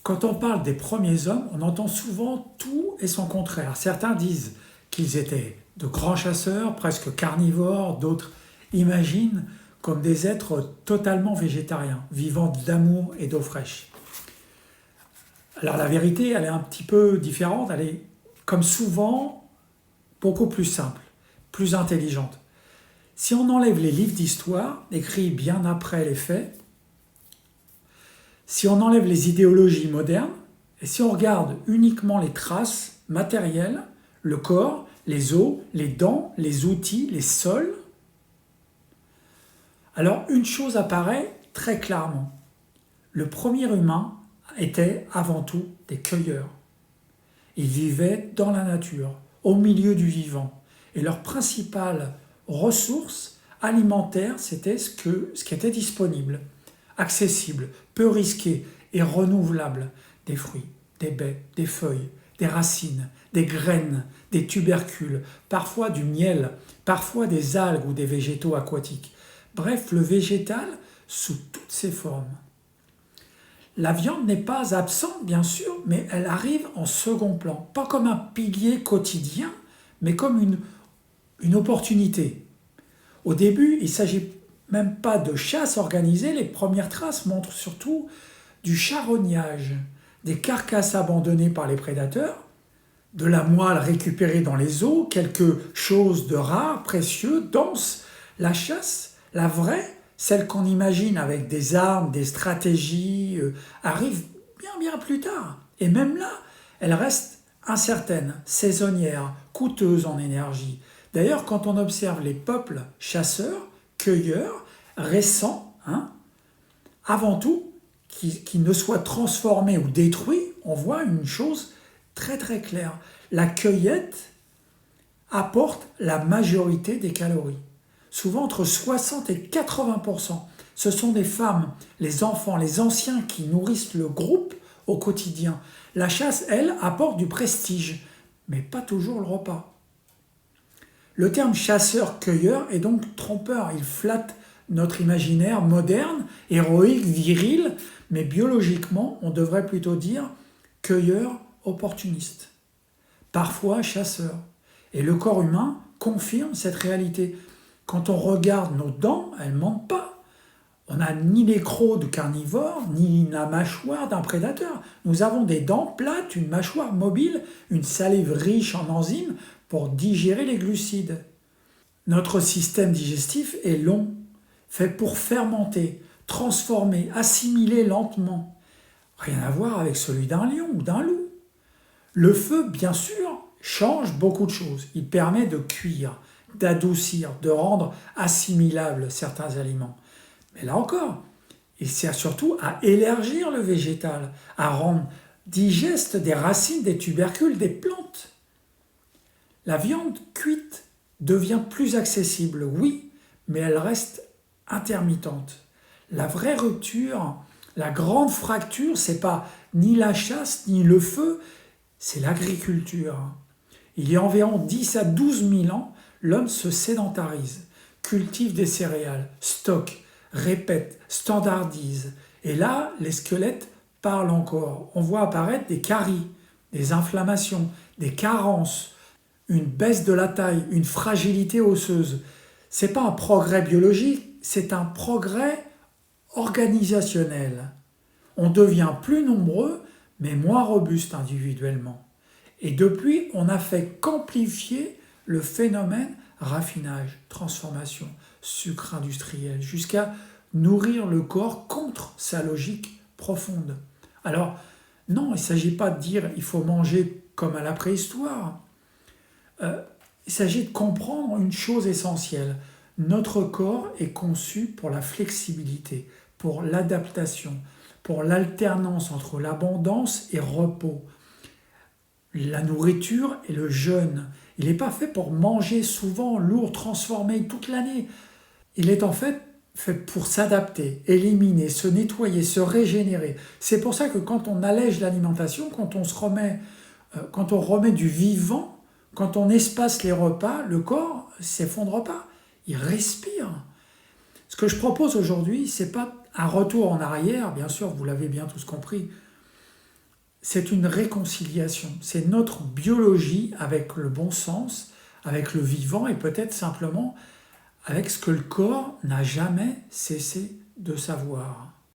Quand on parle des premiers hommes, on entend souvent tout et son contraire. Certains disent qu'ils étaient de grands chasseurs, presque carnivores, d'autres imaginent comme des êtres totalement végétariens, vivant d'amour et d'eau fraîche. Alors la vérité, elle est un petit peu différente, elle est comme souvent beaucoup plus simple, plus intelligente. Si on enlève les livres d'histoire, écrits bien après les faits, si on enlève les idéologies modernes, et si on regarde uniquement les traces matérielles, le corps, les os, les dents, les outils, les sols, alors une chose apparaît très clairement. Le premier humain était avant tout des cueilleurs. Ils vivaient dans la nature, au milieu du vivant. Et leur principale ressource alimentaire, c'était ce qui était disponible, accessible, peu risqué et renouvelable. Des fruits, des baies, des feuilles, des racines, des graines, des tubercules, parfois du miel, parfois des algues ou des végétaux aquatiques. Bref, le végétal sous toutes ses formes. La viande n'est pas absente, bien sûr, mais elle arrive en second plan. Pas comme un pilier quotidien, mais comme une opportunité. Au début, il ne s'agit même pas de chasse organisée. Les premières traces montrent surtout du charognage, des carcasses abandonnées par les prédateurs, de la moelle récupérée dans les eaux, quelque chose de rare, précieux, dense. La chasse, la vraie, celle qu'on imagine avec des armes, des stratégies, arrive bien plus tard. Et même là, elle reste incertaine, saisonnière, coûteuse en énergie. D'ailleurs, quand on observe les peuples chasseurs, cueilleurs, récents, avant tout, qui ne soient transformés ou détruits, on voit une chose très très claire. La cueillette apporte la majorité des calories. Souvent entre 60 et 80%. Ce sont des femmes, les enfants, les anciens qui nourrissent le groupe au quotidien. La chasse, elle, apporte du prestige, mais pas toujours le repas. Le terme chasseur-cueilleur est donc trompeur. Il flatte notre imaginaire moderne, héroïque, viril, mais biologiquement, on devrait plutôt dire cueilleur opportuniste. Parfois chasseur. Et le corps humain confirme cette réalité. Quand on regarde nos dents, elles ne mentent pas. On n'a ni les crocs de carnivore, ni la mâchoire d'un prédateur. Nous avons des dents plates, une mâchoire mobile, une salive riche en enzymes pour digérer les glucides. Notre système digestif est long, fait pour fermenter, transformer, assimiler lentement. Rien à voir avec celui d'un lion ou d'un loup. Le feu, bien sûr, change beaucoup de choses. Il permet de cuire, d'adoucir, de rendre assimilables certains aliments. Mais là encore, il sert surtout à élargir le végétal, à rendre digeste des racines, des tubercules, des plantes. La viande cuite devient plus accessible, oui, mais elle reste intermittente. La vraie rupture, la grande fracture, c'est pas ni la chasse ni le feu, c'est l'agriculture. Il y a environ 10 à 12 000 ans, l'homme se sédentarise, cultive des céréales, stocke, répète, standardise. Et là, les squelettes parlent encore. On voit apparaître des caries, des inflammations, des carences, une baisse de la taille, une fragilité osseuse. C'est pas un progrès biologique, c'est un progrès organisationnel. On devient plus nombreux, mais moins robuste individuellement. Et depuis, on n'a fait qu'amplifier le phénomène raffinage, transformation, sucre industriel, jusqu'à nourrir le corps contre sa logique profonde. Alors, non, il ne s'agit pas de dire il faut manger comme à la préhistoire. Il s'agit de comprendre une chose essentielle. Notre corps est conçu pour la flexibilité, pour l'adaptation, pour l'alternance entre l'abondance et repos, la nourriture et le jeûne. Il n'est pas fait pour manger souvent, lourd, transformé toute l'année. Il est en fait pour s'adapter, éliminer, se nettoyer, se régénérer. C'est pour ça que quand on allège l'alimentation, quand on remet du vivant, quand on espace les repas, le corps ne s'effondre pas, il respire. Ce que je propose aujourd'hui, ce n'est pas un retour en arrière, bien sûr, vous l'avez bien tous compris, c'est une réconciliation. C'est notre biologie avec le bon sens, avec le vivant et peut-être simplement avec ce que le corps n'a jamais cessé de savoir.